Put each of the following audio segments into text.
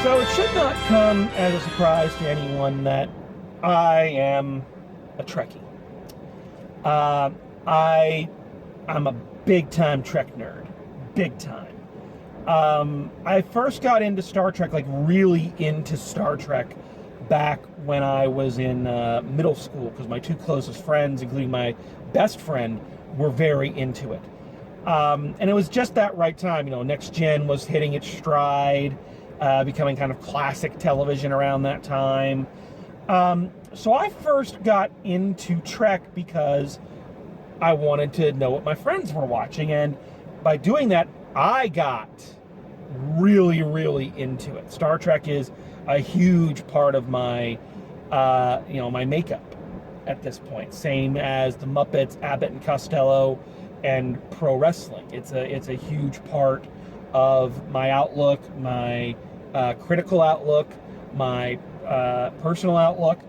So it should not come as a surprise to anyone that I am a Trekkie. I'm a big-time Trek nerd. Big time. I first got into Star Trek, like really into Star Trek, back when I was in middle school, because my two closest friends, including my best friend, were very into it. And it was just that right time, Next Gen was hitting its stride, becoming kind of classic television around that time. So I first got into Trek because I wanted to know what my friends were watching, and by doing that, I got really, really into it. Star Trek is a huge part of my, my makeup at this point. Same as the Muppets, Abbott and Costello, and pro wrestling. It's a huge part of my outlook, my critical outlook, my personal outlook.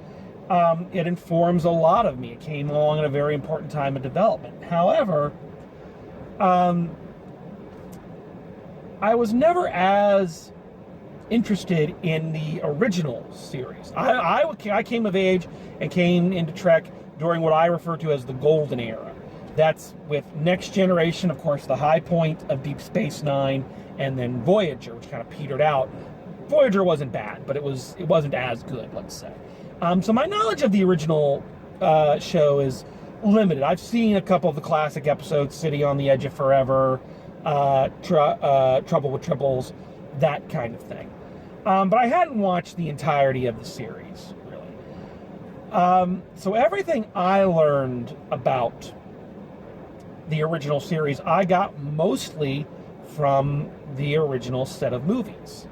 It informs a lot of me. It came along at a very important time of development. However, I was never as interested in the original series. I came of age and came into Trek during what I refer to as the golden era. That's with Next Generation, of course, the high point of Deep Space Nine, and then Voyager, which kind of petered out. Voyager wasn't bad, but it wasn't as good, let's say. So my knowledge of the original show is limited. I've seen a couple of the classic episodes, City on the Edge of Forever, Trouble with Triples, that kind of thing. But I hadn't watched the entirety of the series, really. So everything I learned about the original series, I got mostly from the original set of movies.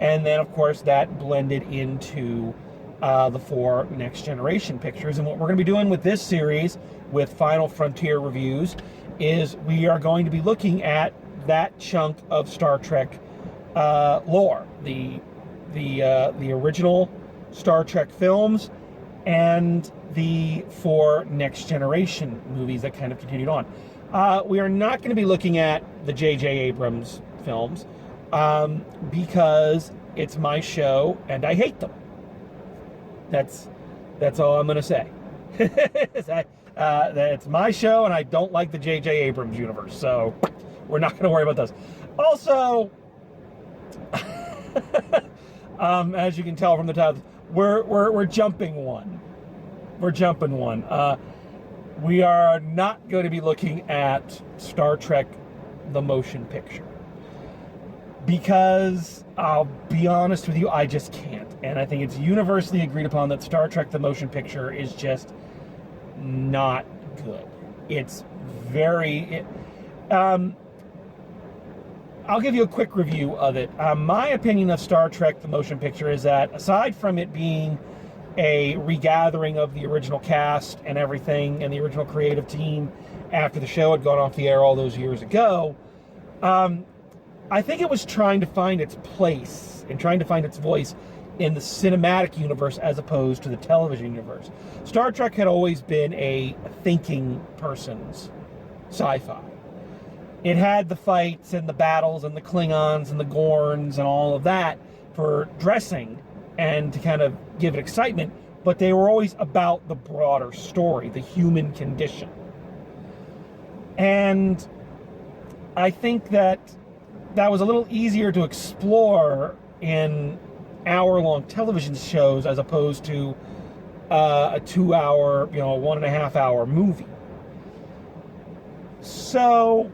And then, of course, that blended into the 4 Next Generation pictures. And what we're going to be doing with this series, with Final Frontier reviews, is we are going to be looking at that chunk of Star Trek lore, the original Star Trek films, and the 4 Next Generation movies that kind of continued on. We are not going to be looking at the J.J. Abrams films because it's my show and I hate them. That's all I'm going to say. It's my show and I don't like the J.J. Abrams universe, so we're not going to worry about those. Also, as you can tell from the title, we're jumping one. We're jumping one. We are not going to be looking at Star Trek the motion picture, because I'll be honest with you, I just can't. And I think it's universally agreed upon that Star Trek the motion picture is just not good. It's very... I'll give you a quick review of it. My opinion of Star Trek the motion picture is that, aside from it being a regathering of the original cast and everything, and the original creative team after the show had gone off the air all those years ago, I think it was trying to find its place and trying to find its voice in the cinematic universe as opposed to the television universe. Star Trek had always been a thinking person's sci-fi. It had the fights and the battles and the Klingons and the Gorns and all of that for dressing and to kind of give it excitement, but they were always about the broader story, the human condition. And I think that was a little easier to explore in hour-long television shows as opposed to a 2-hour, 1.5-hour movie. So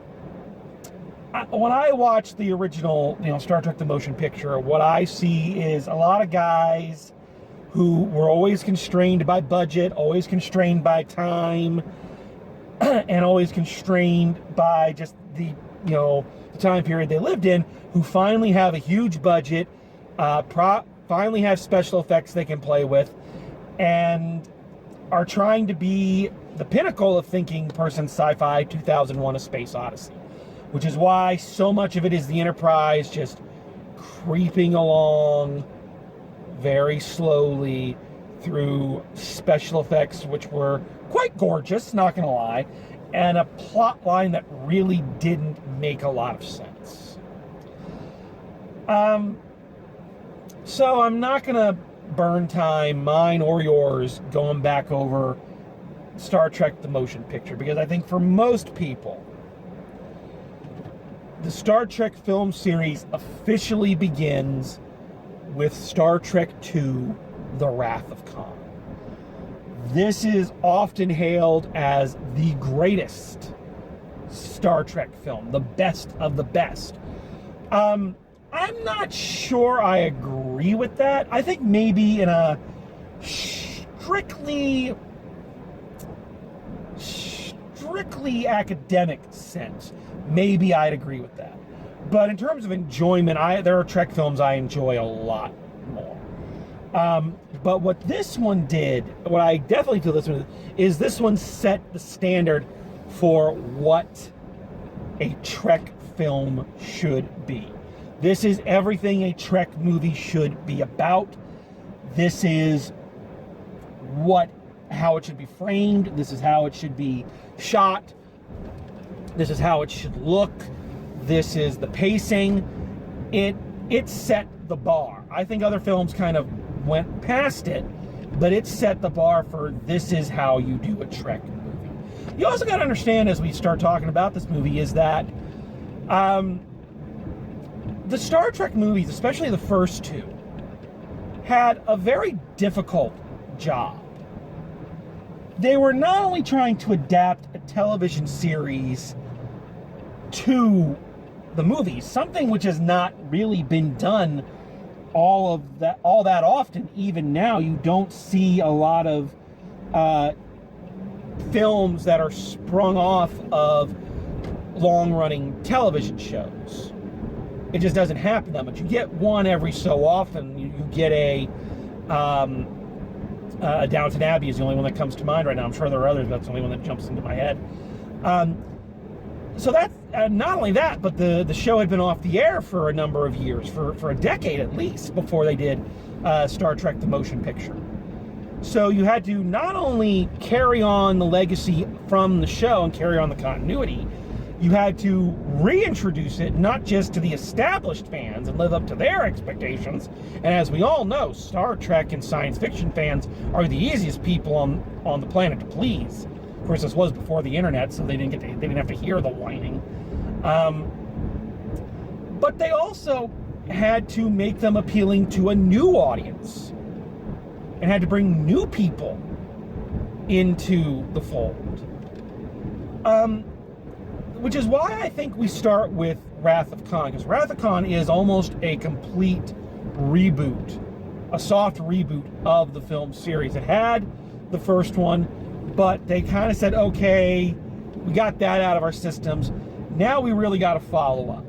when I watch the original, Star Trek the motion picture, what I see is a lot of guys who were always constrained by budget, always constrained by time, and always constrained by just the time period they lived in, who finally have a huge budget, finally have special effects they can play with, and are trying to be the pinnacle of thinking person sci-fi 2001: A Space Odyssey. Which is why so much of it is the Enterprise just creeping along very slowly through special effects, which were quite gorgeous, not gonna lie, and a plot line that really didn't make a lot of sense. So I'm not going to burn time, mine or yours, going back over Star Trek the motion picture, because I think for most people, the Star Trek film series officially begins with Star Trek II, The Wrath of Khan. This is often hailed as the greatest Star Trek film, the best of the best. I'm not sure I agree with that. I think maybe in a strictly academic sense, maybe I'd agree with that. But in terms of enjoyment, there are Trek films I enjoy a lot more. But what this one did, what I definitely feel this one is this one set the standard for what a Trek film should be. This is everything a Trek movie should be about. This is how it should be framed. This is how it should be shot. This is how it should look. This is the pacing. It set the bar. I think other films kind of went past it, but it set the bar for this is how you do a Trek movie. You also got to understand, as we start talking about this movie, is that the Star Trek movies, especially the first two, had a very difficult job. They were not only trying to adapt a television series to the movies, something which has not really been done all that often. Even now, you don't see a lot of films that are sprung off of long-running television shows. It just doesn't happen that much. You get one every so often. You get a Downton Abbey is the only one that comes to mind right now. I'm sure there are others, but that's the only one that jumps into my head. So that's not only that, but the show had been off the air for a number of years, for a decade at least, before they did Star Trek the motion picture. So you had to not only carry on the legacy from the show and carry on the continuity, you had to reintroduce it not just to the established fans and live up to their expectations. And as we all know, Star Trek and science fiction fans are the easiest people on the planet to please. Of course, this was before the internet, so they didn't have to hear the whining. But they also had to make them appealing to a new audience and had to bring new people into the fold. Which is why I think we start with Wrath of Khan, because Wrath of Khan is almost a complete reboot, a soft reboot of the film series. It had the first one, but they kind of said, okay, we got that out of our systems. Now we really got to follow up.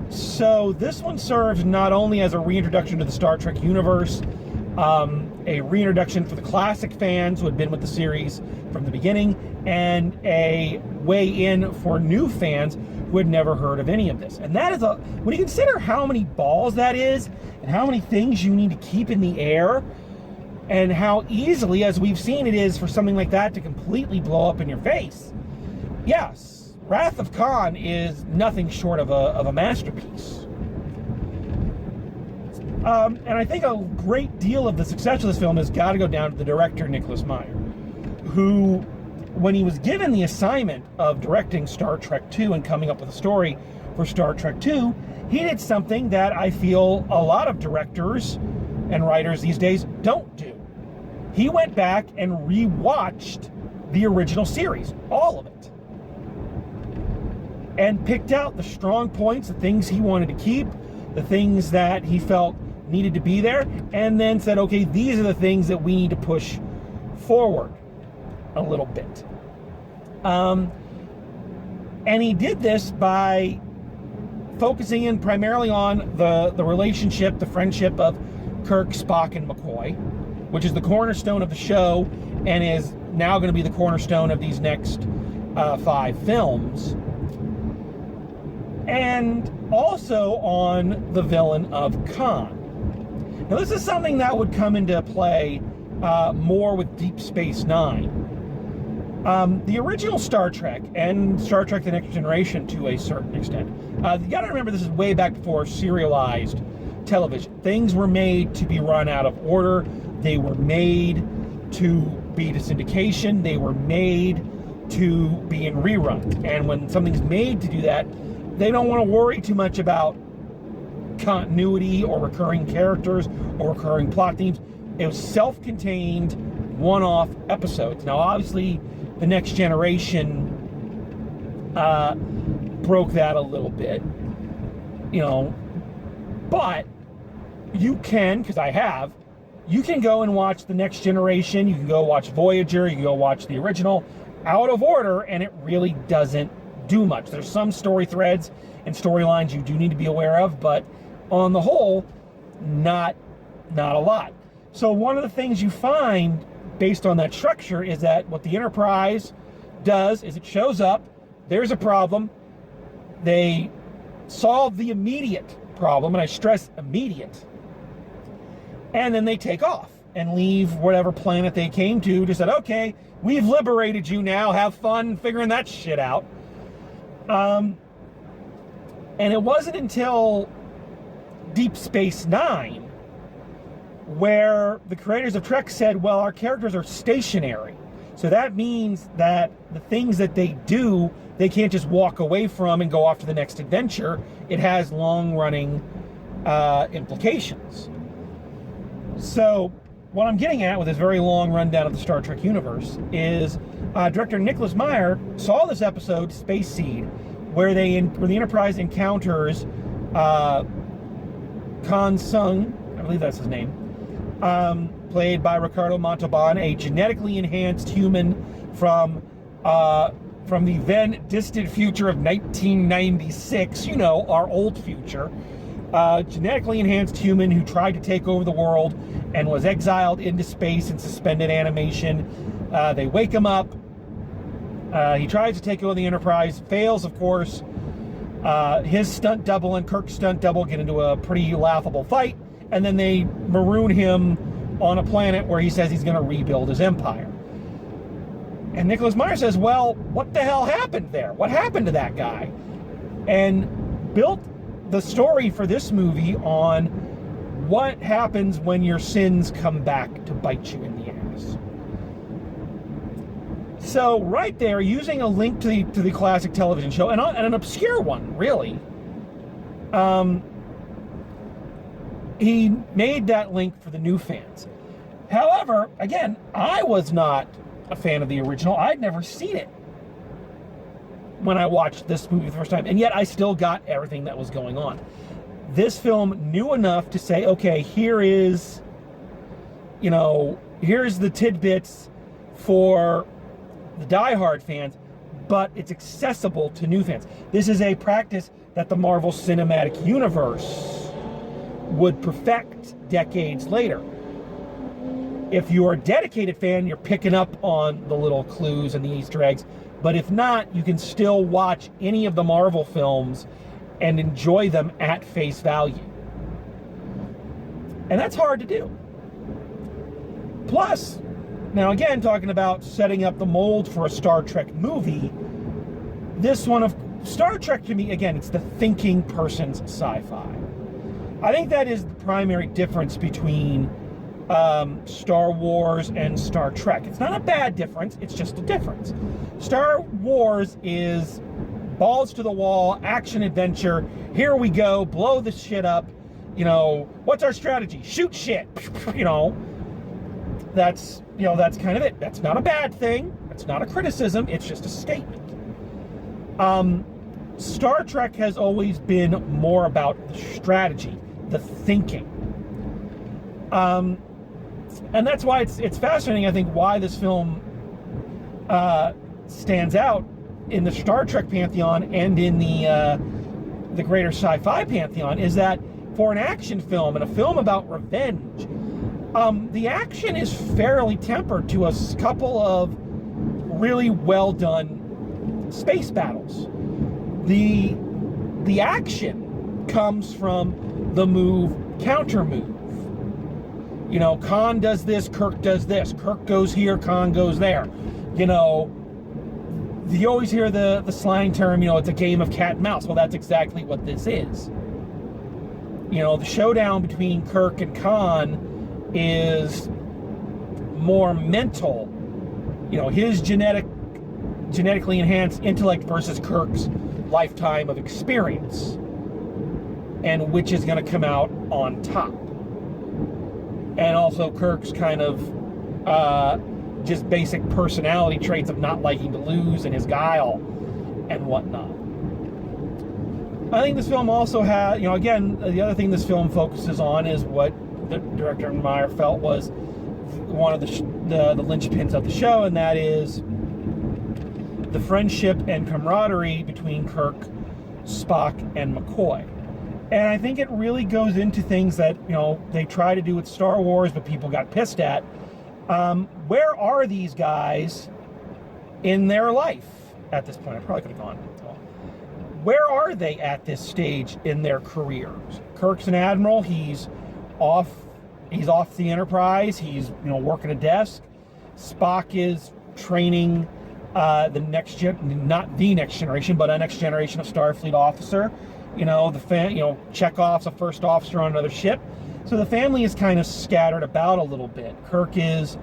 So this one serves not only as a reintroduction to the Star Trek universe, a reintroduction for the classic fans who had been with the series from the beginning, and a way in for new fans who had never heard of any of this. And that is when you consider how many balls that is, and how many things you need to keep in the air, and how easily, as we've seen, it is for something like that to completely blow up in your face. Yes, Wrath of Khan is nothing short of a masterpiece. And I think a great deal of the success of this film has got to go down to the director, Nicholas Meyer, who, when he was given the assignment of directing Star Trek II and coming up with a story for Star Trek II, he did something that I feel a lot of directors and writers these days don't do. He went back and rewatched the original series, all of it, and picked out the strong points, the things he wanted to keep, the things that he felt needed to be there, and then said, okay, these are the things that we need to push forward a little bit. And he did this by focusing in primarily on the relationship, the friendship of Kirk, Spock, and McCoy, which is the cornerstone of the show and is now going to be the cornerstone of these next 5 films. And also on the villain of Khan. Now, this is something that would come into play more with Deep Space Nine. The original Star Trek and Star Trek The Next Generation to a certain extent. You gotta remember this is way back before serialized television. Things were made to be run out of order. They were made to be to syndication. They were made to be in reruns. And when something's made to do that, they don't want to worry too much about continuity or recurring characters or recurring plot themes. It was self-contained, one-off episodes. Now, obviously, The Next Generation broke that a little bit, but you can, because I have, you can go and watch The Next Generation, you can go watch Voyager, you can go watch the original, out of order, and it really doesn't do much. There's some story threads and storylines you do need to be aware of, but on the whole, not a lot. So one of the things you find based on that structure is that what the Enterprise does is it shows up, there's a problem, they solve the immediate problem, and I stress immediate, and then they take off and leave whatever planet they came to, just said, okay, we've liberated you now, have fun figuring that shit out. And it wasn't until Deep Space Nine where the creators of Trek said, well, our characters are stationary. So that means that the things that they do, they can't just walk away from and go off to the next adventure. It has long-running implications. So what I'm getting at with this very long rundown of the Star Trek universe is director Nicholas Meyer saw this episode, Space Seed, where the Enterprise encounters Khan Sung, I believe that's his name, played by Ricardo Montalban, a genetically enhanced human from the then distant future of 1996, our old future. Genetically enhanced human who tried to take over the world and was exiled into space in suspended animation. They wake him up. He tries to take over the Enterprise, fails, of course. His stunt double and Kirk's stunt double get into a pretty laughable fight, and then they maroon him on a planet where he says he's going to rebuild his empire. And Nicholas Meyer says, well, what the hell happened there? What happened to that guy? And built the story for this movie on what happens when your sins come back to bite you in the ass. So right there, using a link to the classic television show, and an obscure one, really, he made that link for the new fans. However, again, I was not a fan of the original. I'd never seen it when I watched this movie the first time, and yet I still got everything that was going on. This film knew enough to say, okay, here's the tidbits for the diehard fans, but it's accessible to new fans. This is a practice that the Marvel Cinematic Universe would perfect decades later. If you're a dedicated fan, you're picking up on the little clues and the Easter eggs. But if not, you can still watch any of the Marvel films and enjoy them at face value. And that's hard to do. Plus, now again, talking about setting up the mold for a Star Trek movie, this one of Star Trek to me, again, it's the thinking person's sci-fi. I think that is the primary difference between Star Wars and Star Trek. It's not a bad difference, it's just a difference. Star Wars is balls to the wall, action adventure, here we go, blow this shit up, what's our strategy? Shoot shit, that's kind of it. That's not a bad thing, that's not a criticism, it's just a statement. Star Trek has always been more about the strategy, the thinking. And that's why it's fascinating, I think, why this film stands out in the Star Trek pantheon and in the greater sci-fi pantheon, is that for an action film and a film about revenge, the action is fairly tempered to a couple of really well done space battles. The action comes from the counter move. Khan does this, Kirk does this. Kirk goes here, Khan goes there. you always hear the slang term, it's a game of cat and mouse. Well, that's exactly what this is. The showdown between Kirk and Khan is more mental. His genetically enhanced intellect versus Kirk's lifetime of experience, and which is going to come out on top. And also Kirk's kind of just basic personality traits of not liking to lose and his guile and whatnot. I think this film also had, again, the other thing this film focuses on is what the director Meyer felt was one of the linchpins of the show, and that is the friendship and camaraderie between Kirk, Spock, and McCoy. And I think it really goes into things that, they try to do with Star Wars, but people got pissed at. Where are these guys in their life at this point? I probably could have gone. Where are they at this stage in their careers? Kirk's an admiral. He's off the Enterprise. He's, working a desk. Spock is training not the next generation, but a next generation of Starfleet officer. Chekhov's a first officer on another ship. So the family is kind of scattered about a little bit. Kirk is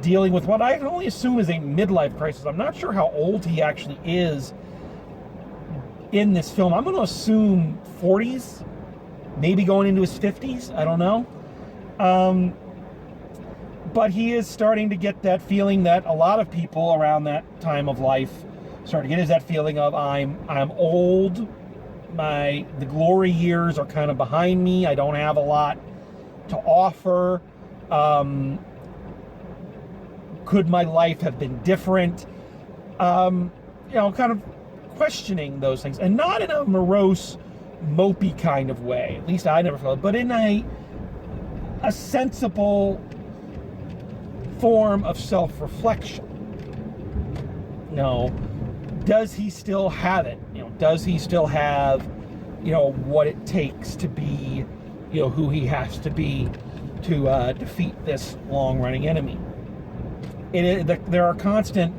dealing with what I can only assume is a midlife crisis. I'm not sure how old he actually is in this film. I'm going to assume 40s, maybe going into his 50s. I don't know. But he is starting to get that feeling that a lot of people around that time of life start to get, is that feeling of I'm old. The glory years are kind of behind me. I don't have a lot to offer. Could my life have been different? Kind of questioning those things, and not in a morose, mopey kind of way. At least I never felt it, but in a sensible form of self-reflection. Does he still have it? Does he still have, what it takes to be, who he has to be to defeat this long-running enemy? There are constant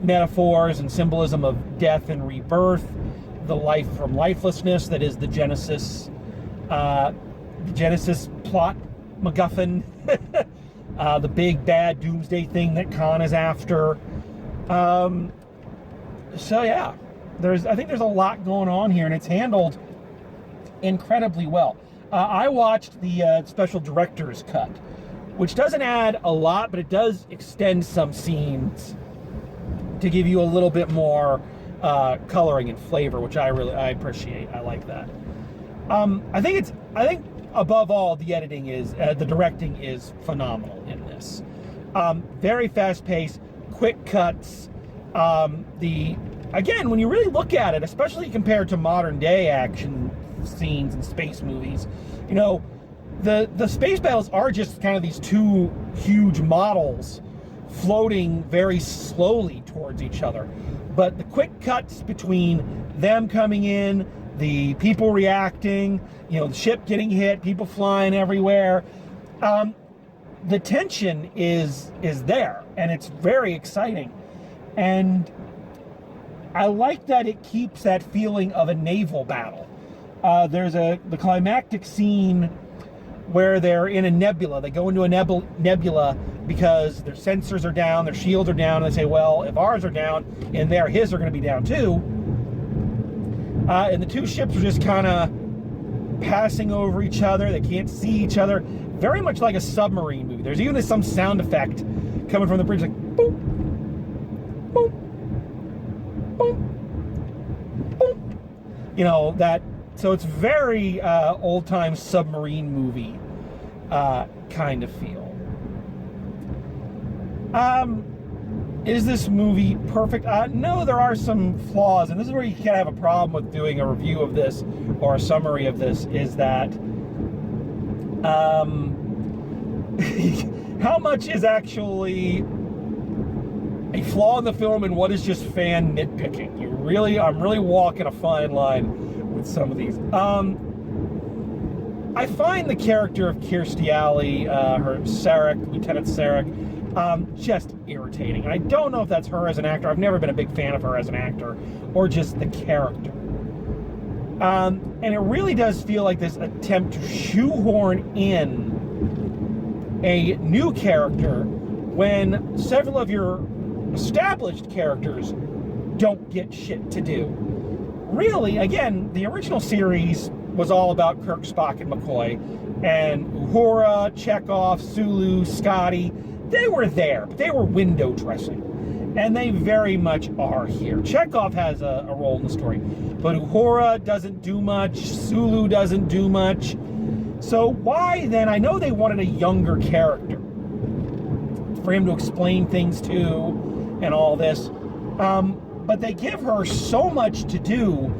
metaphors and symbolism of death and rebirth, the life from lifelessness that is the Genesis plot MacGuffin, the big bad doomsday thing that Khan is after. So yeah, I think there's a lot going on here, and it's handled incredibly well. I watched the special director's cut, which doesn't add a lot, but it does extend some scenes to give you a little bit more coloring and flavor, which I appreciate. I like that. I think above all, the editing is, the directing is phenomenal in this. Very fast paced, quick cuts. Again, when you really look at it, especially compared to modern day action scenes and space movies, the space battles are just kind of these two huge models floating very slowly towards each other. But the quick cuts between them coming in, the people reacting, the ship getting hit, people flying everywhere, the tension is there, and it's very exciting. And I like that it keeps that feeling of a naval battle. There's the climactic scene where they're in a nebula. They go into a nebula because their sensors are down, their shields are down, and they say, well, if ours are down, and his are going to be down too. And the two ships are just kind of passing over each other. They can't see each other. Very much like a submarine movie. There's even some sound effect coming from the bridge, like boom, boom, boom, boom. So it's very old-time submarine movie kind of feel. Is this movie perfect? No, there are some flaws, and this is where you can have a problem with doing a review of this or a summary of this, is that how much is actually a flaw in the film and what is just fan nitpicking? I'm really walking a fine line with some of these. I find the character of Kirstie Alley, her Sarek, Lieutenant Sarek, Just irritating. And I don't know if that's her as an actor. I've never been a big fan of her as an actor, or just the character. And it really does feel like this attempt to shoehorn in a new character when several of your established characters don't get shit to do. Really, again, the original series was all about Kirk, Spock, and McCoy, and Uhura, Chekhov, Sulu, Scotty. They were there, but they were window dressing. And they very much are here. Chekhov has a role in the story, but Uhura doesn't do much, Sulu doesn't do much. So why then, I know they wanted a younger character for him to explain things to and all this, but they give her so much to do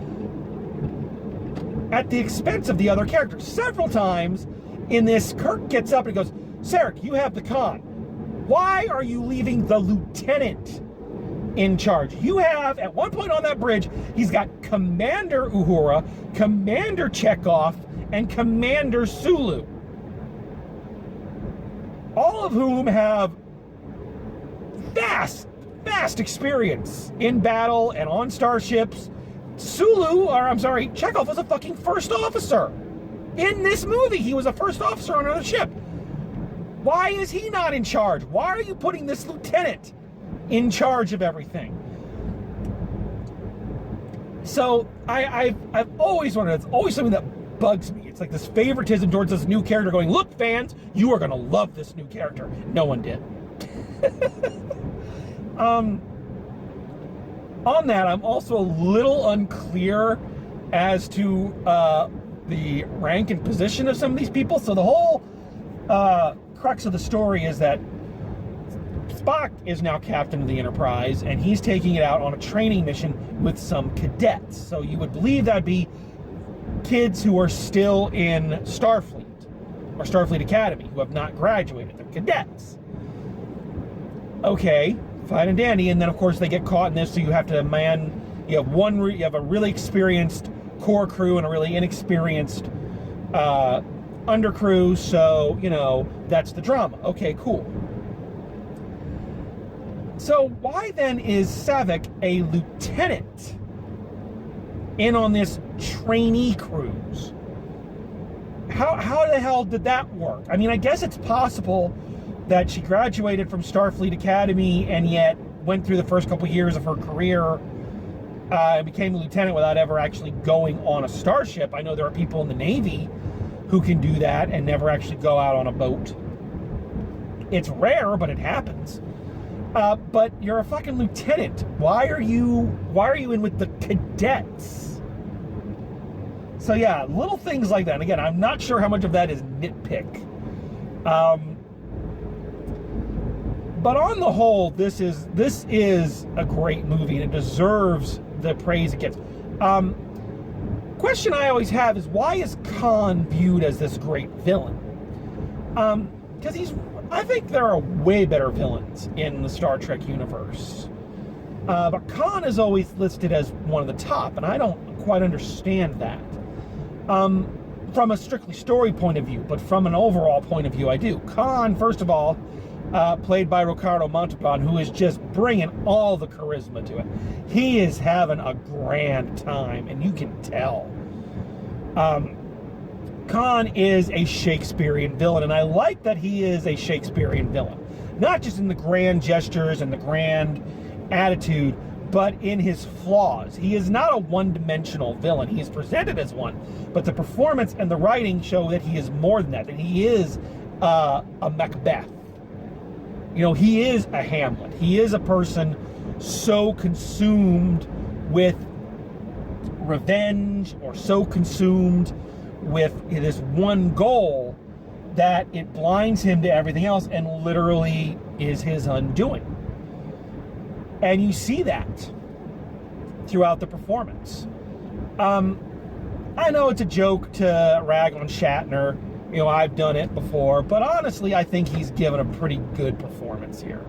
at the expense of the other characters. Several times in this, Kirk gets up and goes, Sarek, you have the con. Why are you leaving the lieutenant in charge? You have, at one point on that bridge, he's got Commander Uhura, Commander Chekhov, and Commander Sulu. All of whom have vast experience in battle and on starships. Chekhov was a fucking first officer. In this movie, he was a first officer on another ship. Why is he not in charge? Why are you putting this lieutenant in charge of everything? So I've always wondered, it's always something that bugs me. It's like this favoritism towards this new character going, look, fans, you are going to love this new character. No one did. On that, I'm also a little unclear as to the rank and position of some of these people. So the whole crux of the story is that Spock is now captain of the Enterprise, and he's taking it out on a training mission with some cadets. So you would believe that'd be kids who are still in Starfleet or Starfleet Academy who have not graduated. They're cadets. Okay, fine and dandy. And then of course they get caught in this, so you have to you have a really experienced core crew and a really inexperienced undercrew, so that's the drama. Okay, cool. So why then is Saavik a lieutenant in on this trainee cruise? How the hell did that work? I mean, I guess it's possible that she graduated from Starfleet Academy and yet went through the first couple years of her career and became a lieutenant without ever actually going on a starship. I know there are people in the Navy who can do that and never actually go out on a boat. It's rare, but it happens. But you're a fucking lieutenant. Why are you in with the cadets? So yeah, little things like that. And again, I'm not sure how much of that is nitpick. But on the whole, this is a great movie, and it deserves the praise it gets. Question I always have is, why is Khan viewed as this great villain? Because I think there are way better villains in the Star Trek universe. But Khan is always listed as one of the top, and I don't quite understand that. From a strictly story point of view, but from an overall point of view, I do. Khan, first of all, played by Ricardo Montalban, who is just bringing all the charisma to it. He is having a grand time, and you can tell. Khan is a Shakespearean villain, and I like that he is a Shakespearean villain. Not just in the grand gestures and the grand attitude, but in his flaws. He is not a one-dimensional villain. He is presented as one, but the performance and the writing show that he is more than that he is a Macbeth. He is a Hamlet. He is a person so consumed with revenge or so consumed with this one goal that it blinds him to everything else and literally is his undoing. And you see that throughout the performance. I know it's a joke to rag on Shatner. I've done it before, but honestly, I think he's given a pretty good performance here.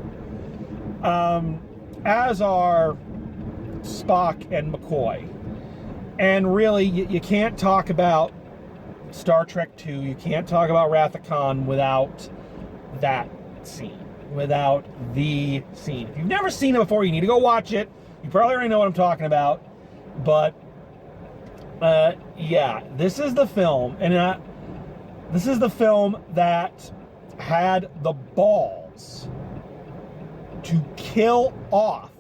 As are Spock and McCoy. And really, you can't talk about Star Trek II, you can't talk about Wrath of Khan without that scene. without the scene. If you've never seen it before, you need to go watch it. You probably already know what I'm talking about. But, yeah, this is the film. And this is the film that had the balls to kill off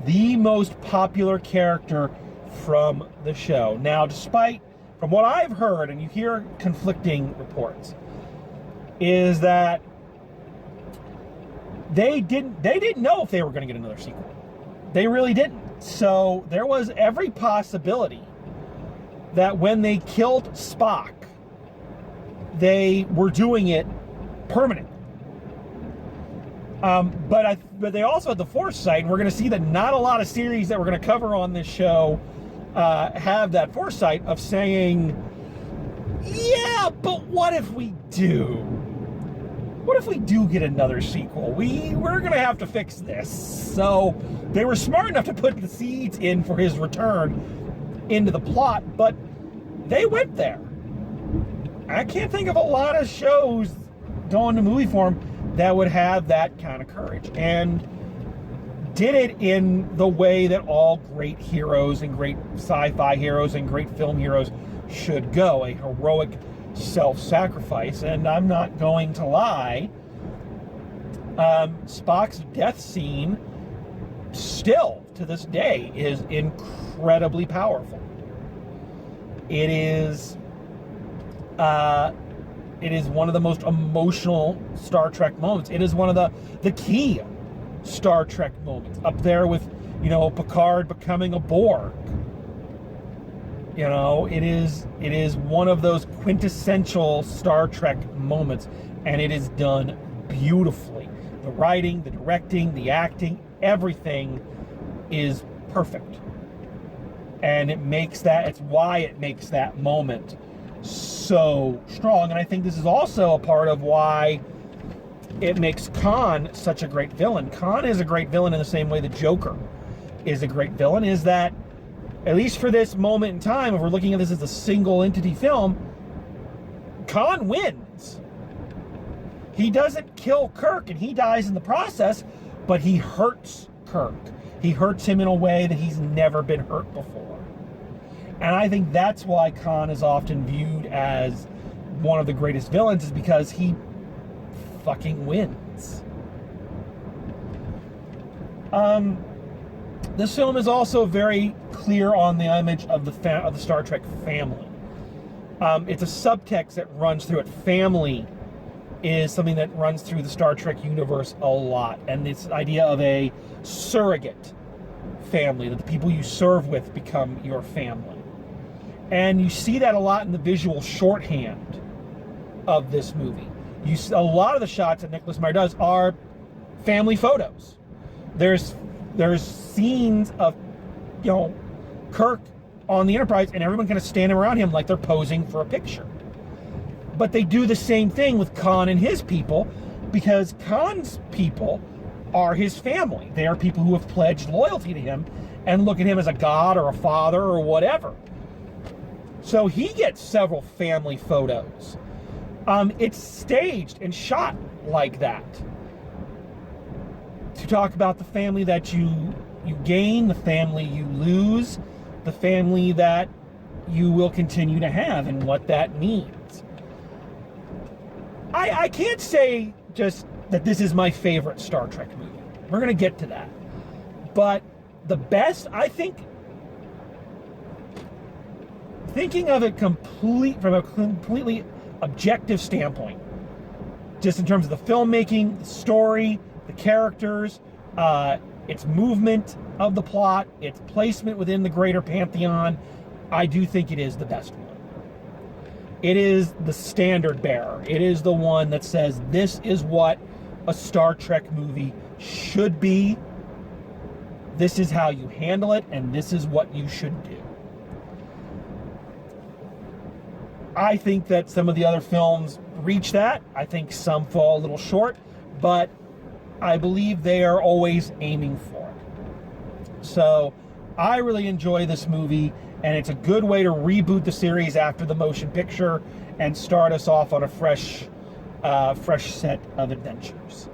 the most popular character from the show. Now, despite, from what I've heard, and you hear conflicting reports, is that they didn't know if they were going to get another sequel. They really didn't. So there was every possibility that when they killed Spock, they were doing it permanent. But they also had the foresight, and we're going to see that not a lot of series that we're going to cover on this show have that foresight of saying, yeah, but what if we do? What if we do get another sequel? We're going to have to fix this. So they were smart enough to put the seeds in for his return into the plot, but they went there. I can't think of a lot of shows going to movie form that would have that kind of courage, and did it in the way that all great heroes and great sci-fi heroes and great film heroes should go, a heroic self-sacrifice. And I'm not going to lie, Spock's death scene still to this day is incredibly powerful. It is one of the most emotional Star Trek moments. It is one of the key Star Trek moments, up there with, Picard becoming a Borg. It is one of those quintessential Star Trek moments, and it is done beautifully. The writing, the directing, the acting, everything is perfect. And it's why it makes that moment so strong. And I think this is also a part of why it makes Khan such a great villain. Khan is a great villain in the same way the Joker is a great villain, is that, at least for this moment in time, if we're looking at this as a single entity film, Khan wins. He doesn't kill Kirk, and he dies in the process, but he hurts Kirk. He hurts him in a way that he's never been hurt before. And I think that's why Khan is often viewed as one of the greatest villains, is because he fucking wins. This film is also very clear on the image of the Star Trek family. It's a subtext that runs through it. Family is something that runs through the Star Trek universe a lot, and this idea of a surrogate family, that the people you serve with become your family. And you see that a lot in the visual shorthand of this movie. A lot of the shots that Nicholas Meyer does are family photos. There's scenes of, Kirk on the Enterprise, and everyone kind of standing around him like they're posing for a picture. But they do the same thing with Khan and his people, because Khan's people are his family. They are people who have pledged loyalty to him and look at him as a god or a father or whatever. So he gets several family photos. It's staged and shot like that, to talk about the family that you gain, the family you lose, the family that you will continue to have, and what that means. I can't say just that this is my favorite Star Trek movie. We're going to get to that. But the best, I think, thinking of it from a completely objective standpoint, just in terms of the filmmaking, the story, the characters, its movement of the plot, its placement within the greater pantheon, I do think it is the best one. It is the standard bearer. It is the one that says, this is what a Star Trek movie should be. This is how you handle it, and this is what you should do. I think that some of the other films reach that. I think some fall a little short, but I believe they are always aiming for it. So I really enjoy this movie, and it's a good way to reboot the series after the motion picture and start us off on a fresh fresh set of adventures.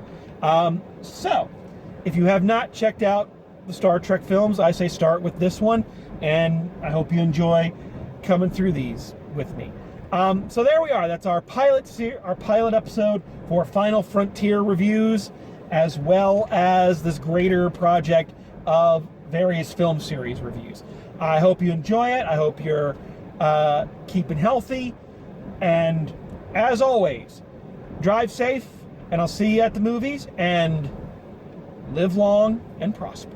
So, if you have not checked out the Star Trek films, I say start with this one, and I hope you enjoy coming through these with me. So there we are. That's our pilot episode for Final Frontier reviews, as well as this greater project of various film series reviews. I hope you enjoy it. I hope you're keeping healthy, and as always, drive safe, and I'll see you at the movies, and live long and prosper.